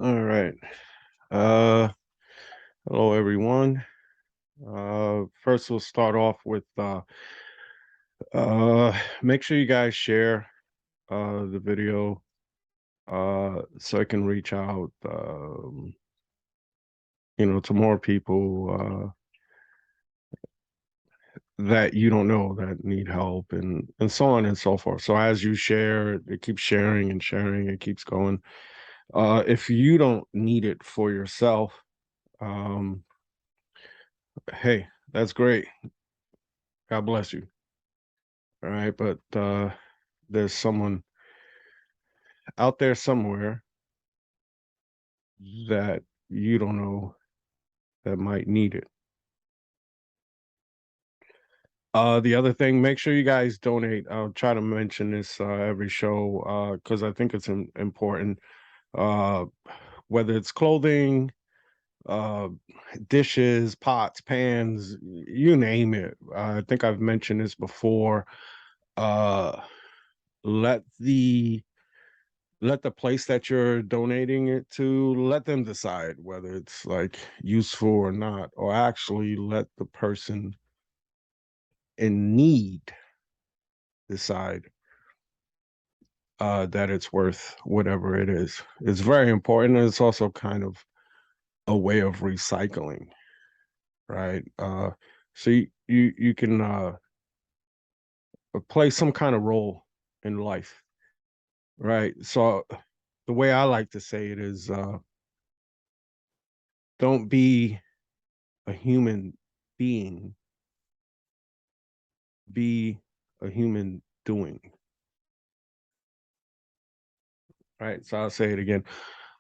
All right. Uh, Hello everyone. First we'll start off with make sure you guys share the video so I can reach out to more people that you don't know that need help and so on and so forth. So as you share, it keeps sharing and sharing, it keeps going. If you don't need it for yourself, um, hey, that's great. God bless you. All right, but there's someone out there somewhere that you don't know that might need it. The other thing, make sure you guys donate. I'll try to mention this every show because I think it's important. Uh, whether it's clothing, uh, dishes, pots, pans, you name it. I think I've mentioned this before. Uh, let the let the place that you're donating it to, let them decide whether it's like useful or not, or actually let the person in need decide that it's worth whatever it is. It's very important, and it's also kind of a way of recycling, right? So you can play some kind of role in life, right? So the way I like to say it is, don't be a human being, be a human doing, right? So I'll say it again.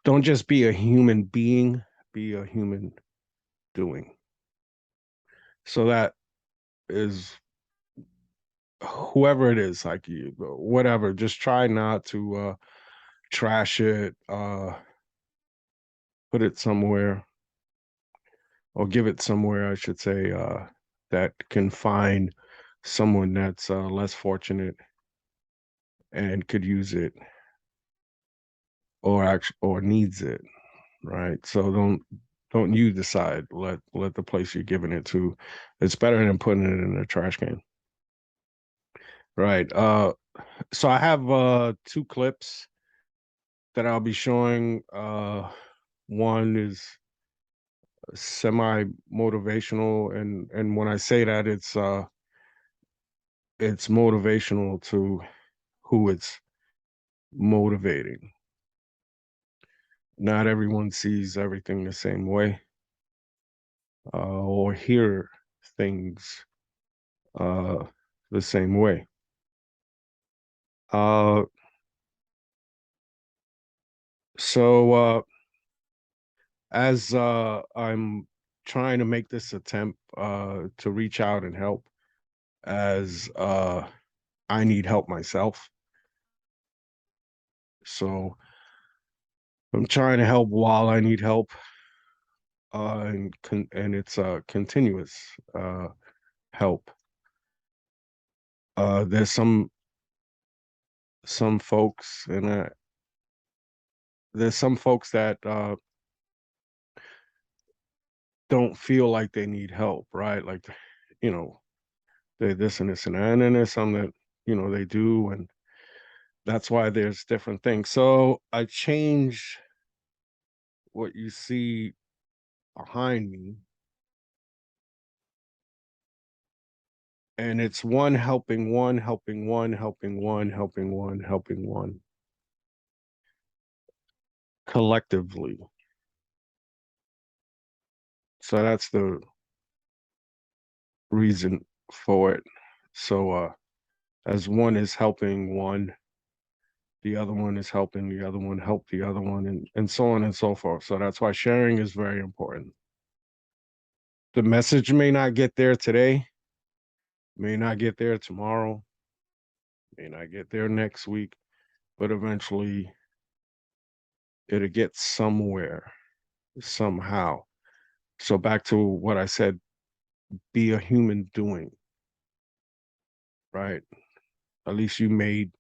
Don't just be a human being, be a human doing. So that is whoever it is, like you, whatever, just try not to trash it, put it somewhere or give it somewhere, I should say, that can find someone that's less fortunate and could use it or needs it. Right? So don't you decide. Let the place you're giving it to. It's better than putting it in a trash can. Right. So I have two clips that I'll be showing. One is semi motivational, and when I say that, it's motivational to who it's motivating. Not everyone sees everything the same way, or hear things uh, the same way. Uh, so as I'm trying to make this attempt to reach out and help, as I need help myself. So I'm trying to help while I need help, and it's continuous help. There's some folks, and there's some folks that don't feel like they need help, right? Like, you know, they this and this and that, and then there's some that they do, and that's why there's different things. So I change what you see behind me, and it's one helping one, helping one, helping one, helping one, helping one collectively. So that's the reason for it. So as one is helping one, the other one is helping the other one help the other one, and so on and so forth. So that's why sharing is very important. The message may not get there today, may not get there tomorrow, may not get there next week, but eventually it'll get somewhere, somehow. So back to what I said, be a human doing, right? At least you made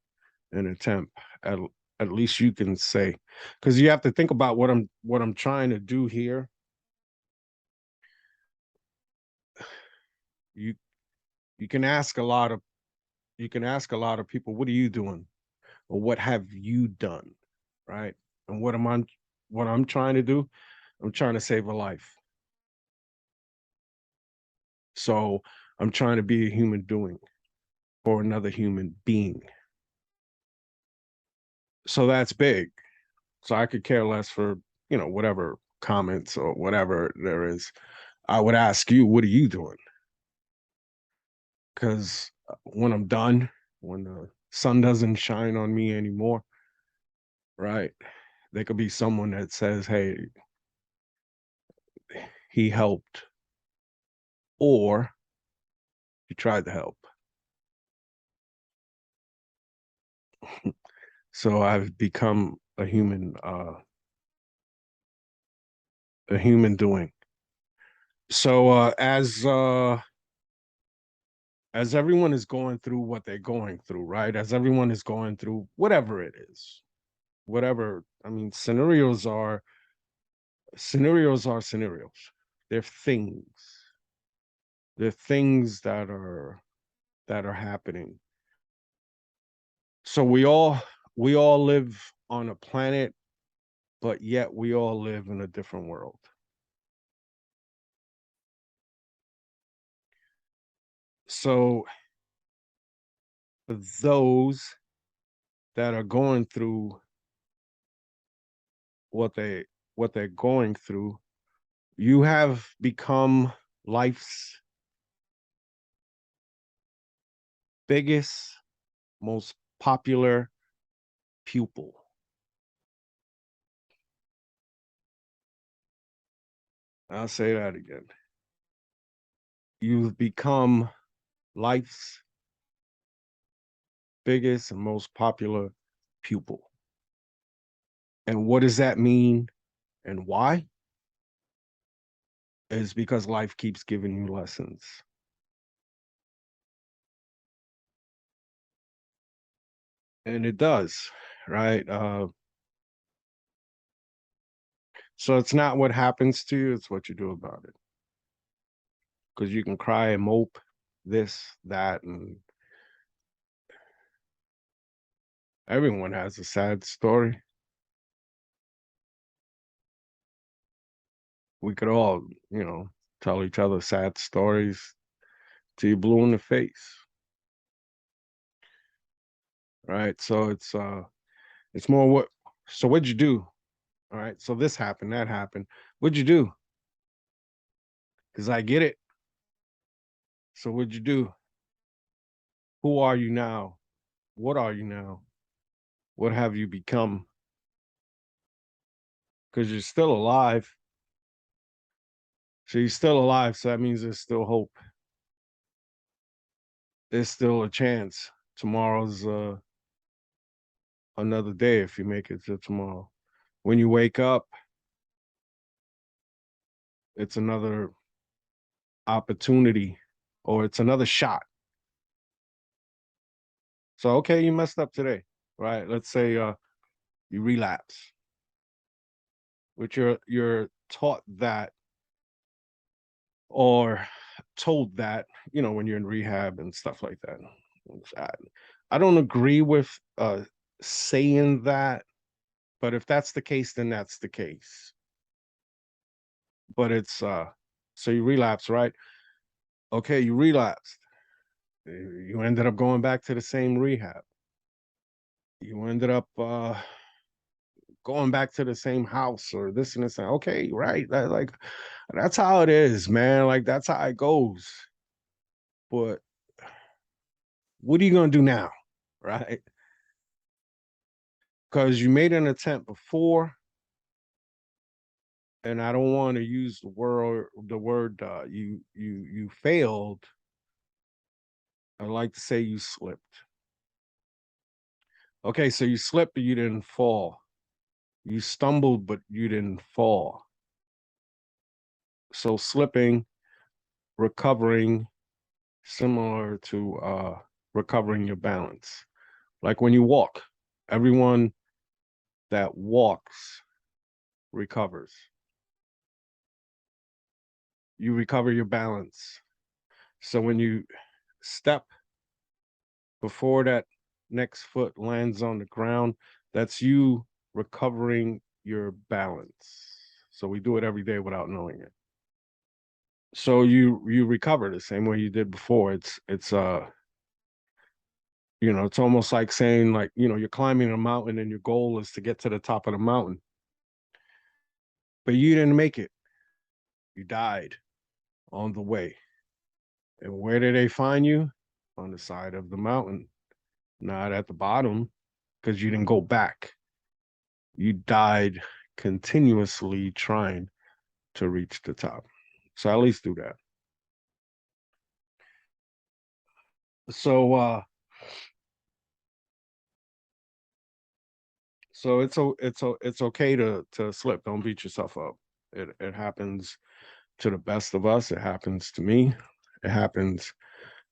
an attempt at at least you can say, because you have to think about what I'm trying to do here. You you can ask a lot of people, what are you doing? Or what have you done? Right. And what I'm trying to do, I'm trying to save a life. So I'm trying to be a human doing for another human being. So that's big. So I could care less for, whatever comments or whatever there is. I would ask you, what are you doing? Because when I'm done, when the sun doesn't shine on me anymore, right? There could be someone that says, hey, he helped, or he tried to help. So I've become a human doing. So as everyone is going through what they're going through, right? As everyone is going through whatever it is, whatever, I mean, scenarios. They're things. They're things that are happening. So we all live on a planet, but yet we all live in a different world. So those that are going through what they what they're going through, you have become life's biggest, most popular pupil. I'll say that again. You've become life's biggest and most popular pupil. And what does that mean and why? Is because life keeps giving you lessons. And it does, right? So it's not what happens to you, it's what you do about it. Because you can cry and mope, this, that, and everyone has a sad story. We could all, tell each other sad stories till you blue in the face, right? So it's more what. So what'd you do? All right. So this happened, that happened. What'd you do? Because I get it. So what'd you do? Who are you now? What are you now? What have you become? Because you're still alive. So you're still alive. So that means there's still hope. There's still a chance. Tomorrow's another day if you make it to tomorrow. When you wake up, it's another opportunity or it's another shot. So okay, you messed up today, right? Let's say you relapse, which you're taught that or told that, when you're in rehab and stuff like that. I, I don't agree with saying that, but if that's the case, then that's the case. But it's so you relapse, right? Okay, you relapsed. You ended up going back to the same rehab. You ended up going back to the same house or this and this. Okay, right. Like that's how it is, man. Like that's how it goes. But what are you gonna do now? Right? Because you made an attempt before, and I don't want to use the word you failed. I like to say you slipped. Okay, so you slipped, but you didn't fall. You stumbled, but you didn't fall. So slipping, recovering, similar to recovering your balance. Like when you walk, everyone that walks recovers. You recover your balance. So when you step before that next foot lands on the ground, that's you recovering your balance. So we do it every day without knowing it. So you recover the same way you did before. It's almost like saying, like, you're climbing a mountain and your goal is to get to the top of the mountain, but you didn't make it. You died on the way. And where did they find you? On the side of the mountain, not at the bottom, because you didn't go back. You died continuously trying to reach the top. So at least do that. So it's okay to slip. Don't beat yourself up. It happens to the best of us. It happens to me. It happens.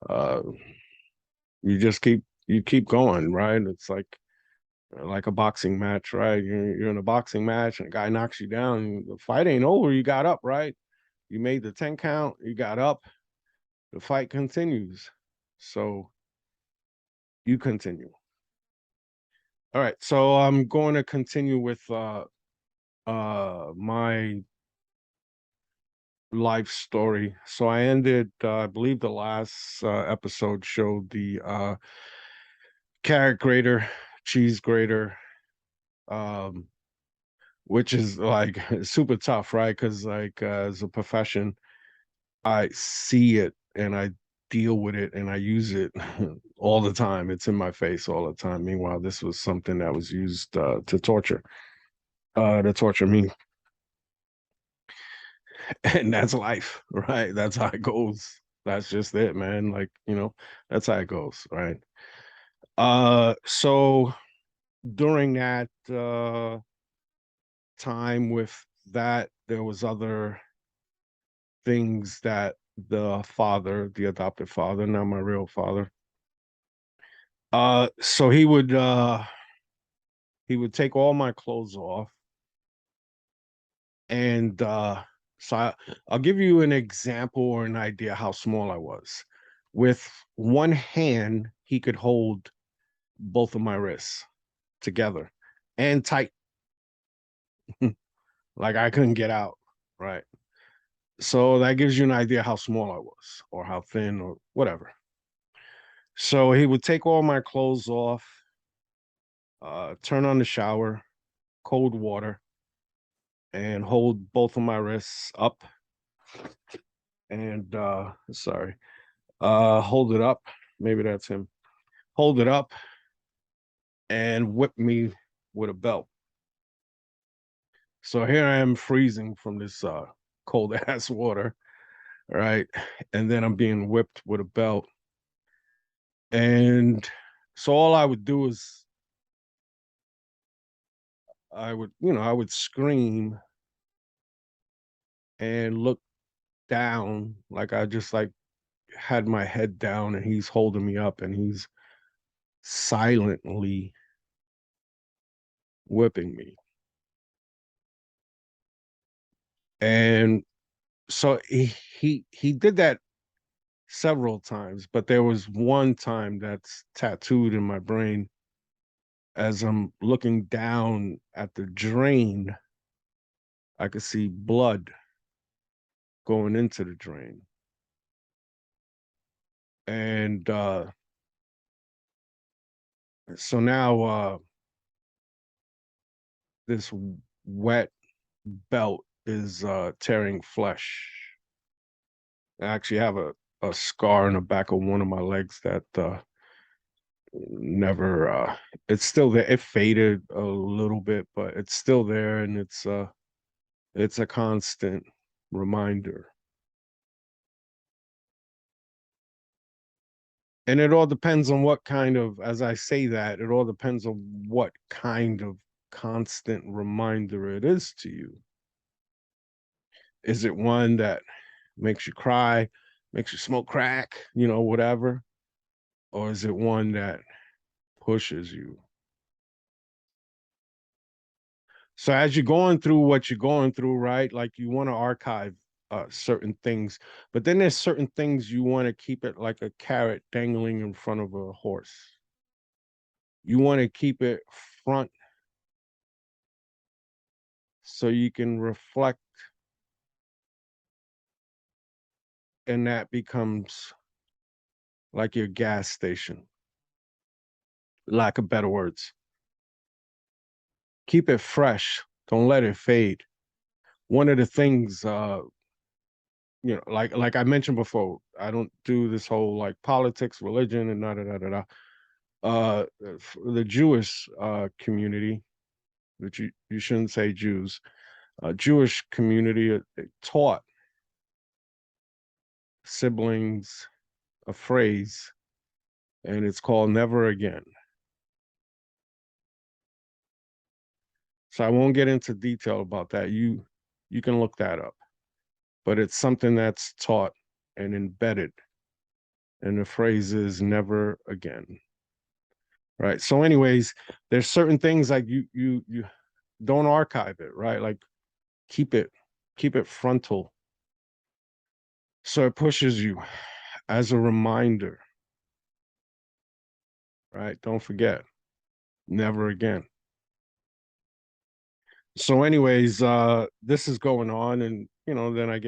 Uh, you keep going, right? It's like a boxing match, right? You're in a boxing match and a guy knocks you down. The fight ain't over. You got up, right? You made the 10 count. You got up. The fight continues. So you continue. All right. So I'm going to continue with my life story. So I ended, I believe the last episode showed the carrot grater, cheese grater, um, which is like super tough, right? Because like as a profession, I see it and I deal with it and I use it all the time. It's in my face all the time. Meanwhile, this was something that was used to torture me. And that's life, right? That's how it goes. That's just it, man. Like, that's how it goes, right? So during that time with that, there was other things that the adopted father, not my real father, so he would take all my clothes off, and I'll give you an example or an idea how small I was. With one hand, he could hold both of my wrists together and tight, like I couldn't get out, right? So that gives you an idea how small I was, or how thin, or whatever. So he would take all my clothes off, turn on the shower, cold water, and hold both of my wrists up, and sorry, hold it up. Maybe that's him. Hold it up and whip me with a belt. So here I am freezing from this cold ass water, right? And then I'm being whipped with a belt. And so all I would do is I would scream and look down, like I just like had my head down and he's holding me up and he's silently whipping me. And so he did that several times, but there was one time that's tattooed in my brain. As I'm looking down at the drain, I could see blood going into the drain. And so now this wet belt is tearing flesh. I actually have a scar in the back of one of my legs that never it's still there. It faded a little bit, but it's still there, and it's a constant reminder. And it all depends on what kind of, as I say that, it all depends on what kind of constant reminder it is to you. Is it one that makes you cry, makes you smoke crack, whatever? Or is it one that pushes you? So as you're going through what you're going through, right? Like you want to archive certain things, but then there's certain things you want to keep it like a carrot dangling in front of a horse. You want to keep it front so you can reflect, and that becomes like your gas station, lack of better words. Keep it fresh. Don't let it fade. One of the things like I mentioned before, I don't do this whole like politics, religion, and da da da da da. The Jewish community, which you shouldn't say Jews, Jewish community taught siblings a phrase, and it's called never again. So I won't get into detail about that. You can look that up, but it's something that's taught and embedded, and the phrase is never again. Right. So, anyways, there's certain things like you don't archive it, right? Like keep it keep it frontal. So it pushes you as a reminder, right? Don't forget, never again. So, anyways, this is going on, and then I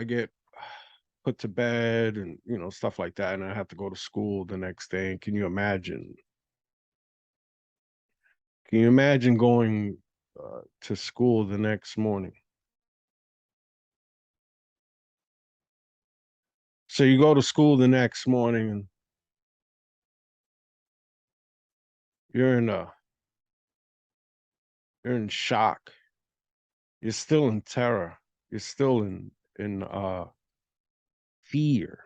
get put to bed and stuff like that, and I have to go to school the next day. And can you imagine? Can you imagine going to school the next morning? So you go to school the next morning and you're in a you're in shock. You're still in terror. You're still in fear.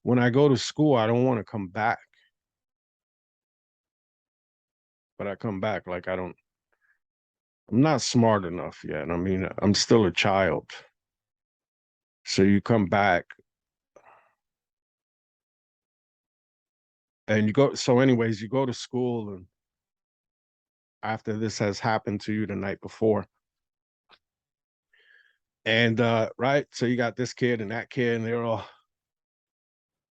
When I go to school, I don't want to come back, but I come back like I'm not smart enough yet. I mean, I'm still a child. So you come back and you go so anyways, you go to school, and after this has happened to you the night before. And right, so you got this kid and that kid, and they're all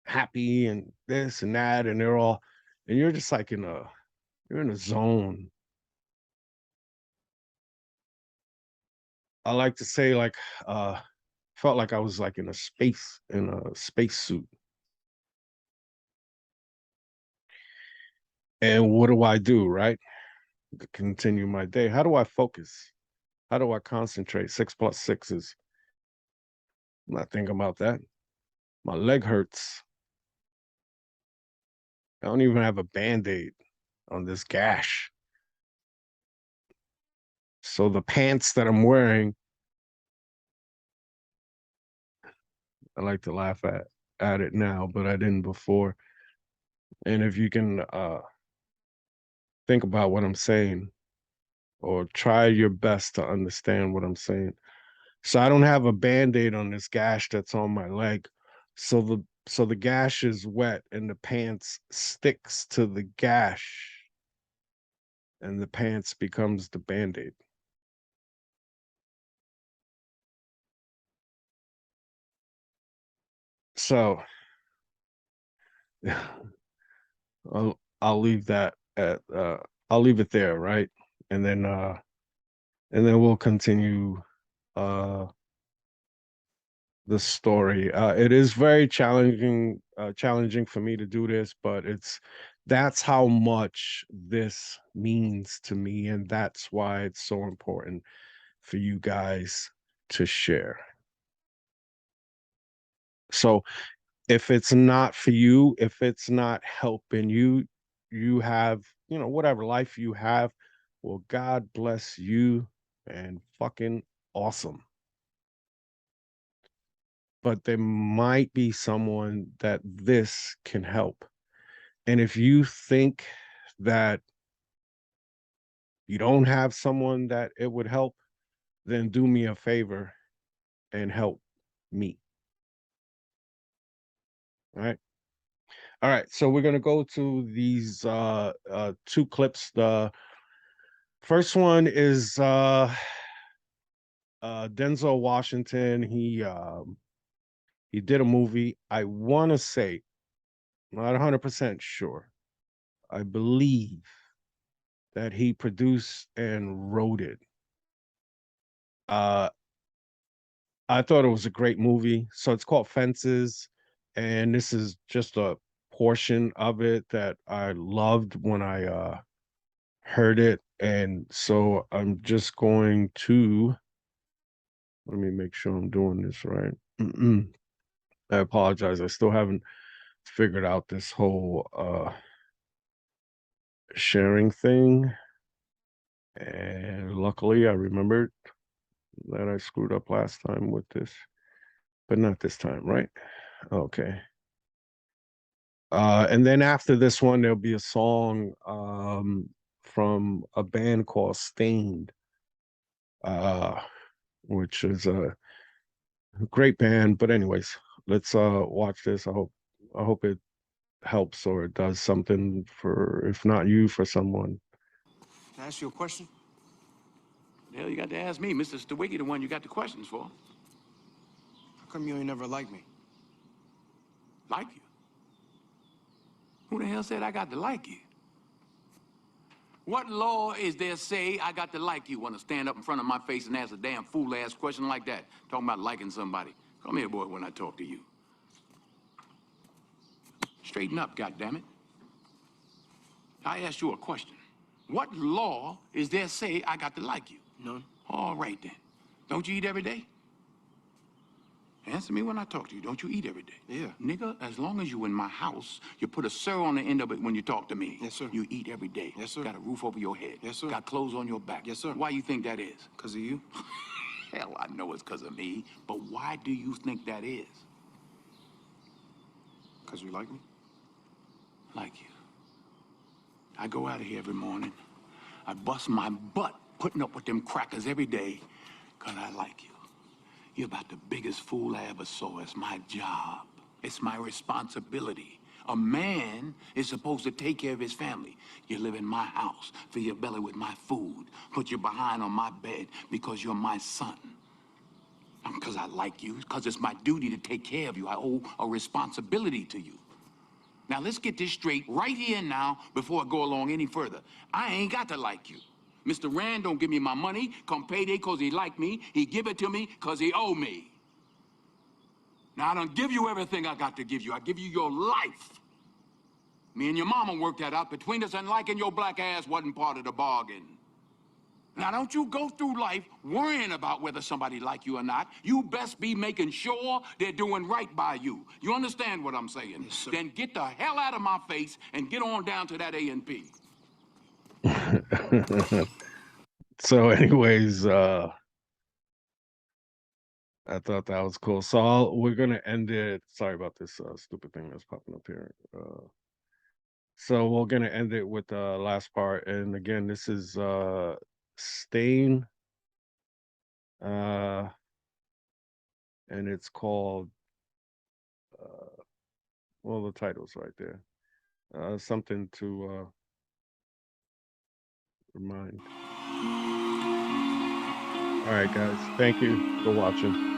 happy and this and that, and and you're just like you're in a zone. I like to say like felt like I was like in a space suit. And what do I do, right? To continue my day. How do I focus? How do I concentrate? 6 plus 6 is I'm not thinking about that. My leg hurts. I don't even have a band-aid on this gash. So the pants that I'm wearing, I like to laugh at it now, but I didn't before. And if you can think about what I'm saying, or try your best to understand what I'm saying. So I don't have a band-aid on this gash that's on my leg. So the gash is wet and the pants sticks to the gash and the pants becomes the band-aid. So I'll leave that at I'll leave it there, right? And then we'll continue uh the story. It is very challenging for me to do this, but that's how much this means to me, and that's why it's so important for you guys to share. So if it's not for you, if it's not helping you, you have, whatever life you have, well, God bless you and fucking awesome. But there might be someone that this can help. And if you think that you don't have someone that it would help, then do me a favor and help me. All right. All right, so we're gonna go to these two clips. The first one is Denzel Washington. He did a movie. I want to say, not 100% sure. I believe that he produced and wrote it. Uh, I thought it was a great movie. So it's called Fences, and this is just a portion of it that I loved when I heard it. And so I'm just going to let me make sure I'm doing this right. I apologize. I still haven't figured out this whole sharing thing. And luckily I remembered that I screwed up last time with this, but not this time, right? Okay. And then after this one, there'll be a song from a band called Stained, uh, which is a great band. But anyways, let's watch this. I hope it helps or it does something for, if not you, for someone. Can I ask you a question? The hell you got to ask me, Mr. Stewiggy, the one you got the questions for. How come you ain't never liked me? Like you? Who the hell said I got to like you? What law is there say I got to like you? Want to stand up in front of my face and ask a damn fool-ass question like that? Talking about liking somebody. Come here, boy, when I talk to you. Straighten up, goddammit. I asked you a question. What law is there say I got to like you? None. All right, then. Don't you eat every day? Answer me when I talk to you. Don't you eat every day? Yeah. Nigga, as long as you in my house, you put a sir on the end of it when you talk to me. Yes, sir. You eat every day. Yes, sir. Got a roof over your head. Yes, sir. Got clothes on your back. Yes, sir. Why you think that is? Because of you? Hell, I know it's because of me. But why do you think that is? Because you like me? Like you. I go out of here every morning. I bust my butt putting up with them crackers every day because I like you. You're about the biggest fool I ever saw. It's my job. It's my responsibility. A man is supposed to take care of his family. You live in my house, fill your belly with my food, put your behind on my bed because you're my son. Because I like you, because it's my duty to take care of you. I owe a responsibility to you. Now, let's get this straight right here and now before I go along any further. I ain't got to like you. Mr. Rand don't give me my money come payday because he like me. He give it to me because he owe me. Now, I don't give you everything I got to give you. I give you your life. Me and your mama worked that out between us, and liking your black ass wasn't part of the bargain. Now, don't you go through life worrying about whether somebody like you or not. You best be making sure they're doing right by you. You understand what I'm saying? Yes, sir. Then get the hell out of my face and get on down to that A&P. So, anyways, I thought that was cool. So we're gonna end it. Sorry about this stupid thing that's popping up here. So we're gonna end it with the last part. And again, this is Stain. Uh and it's called well, the title's right there. Something to remind. All right, guys. Thank you for watching.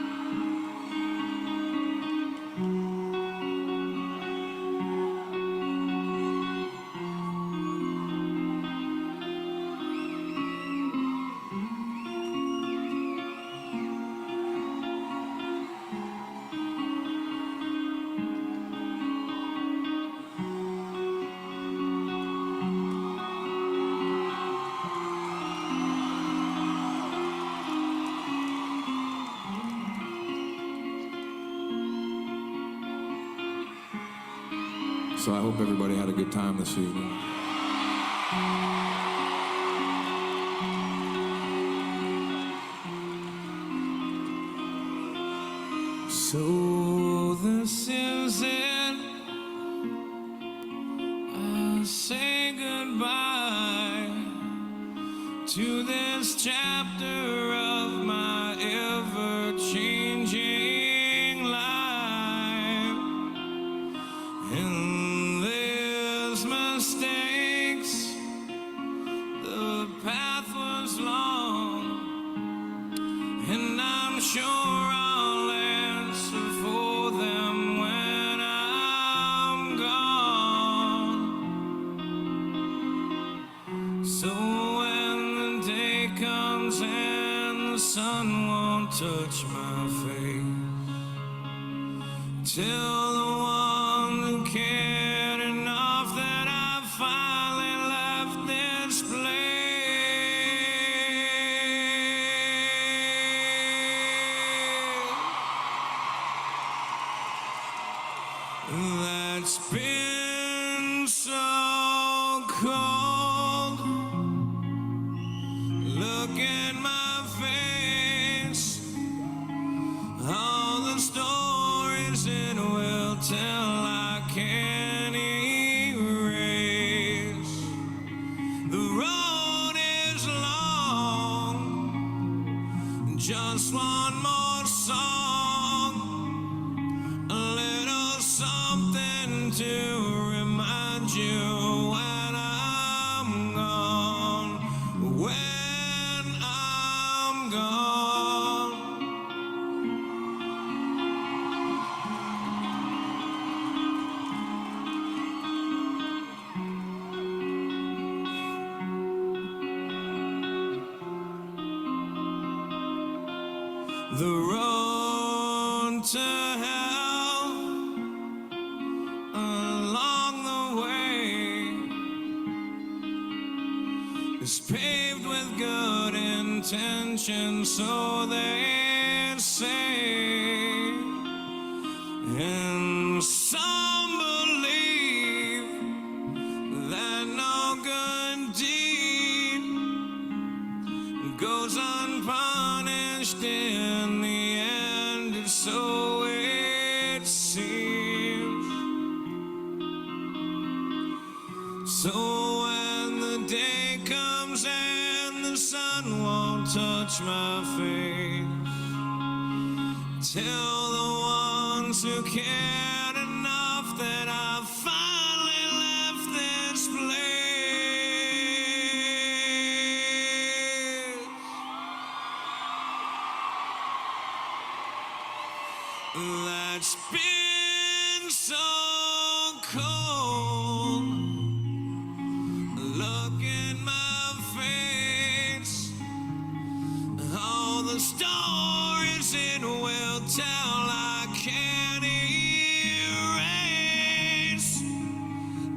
So I hope everybody had a good time this evening. So this is it. I say goodbye to this chapter of my ever-changing life. And mistakes. The path was long, and I'm sure I'll answer for them when I'm gone. So when the day comes and the sun won't touch my face, tell the one who cared enough that I finally left this place that's been so cold. Look at my face, all the stories it will tell I can't erase. The road is long, just one more song, a little something to remind you when I'm gone, when I'm gone. The road to hell along the way is paved with good intentions, so they say, and some believe that no good deed goes unpunished in the end, so it seems. So when the day comes and the sun won't touch my face, tell the ones who cared enough that I finally left this place that's been so cold. Look in my face, all the stories it will tell I can't erase.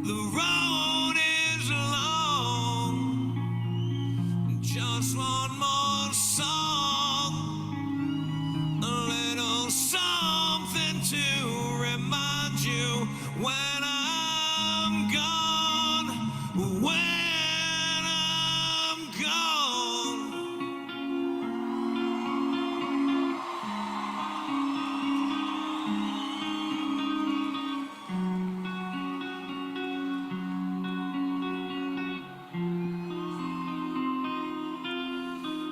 The road is long, just one more song, a little something to remind you when I'm gone, when I'm gone.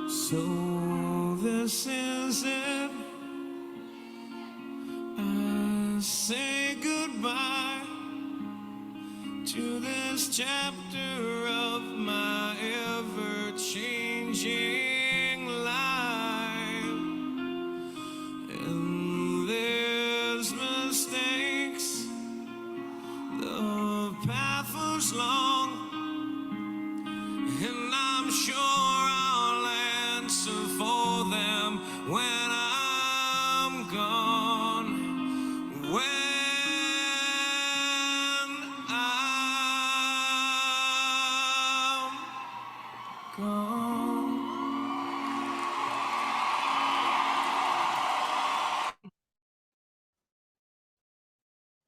So this is it, I say goodbye to this chapter of my ever-changing life. And there's mistakes, the path was long, and I'm sure I'll answer for them when I'm gone, when I'm gone.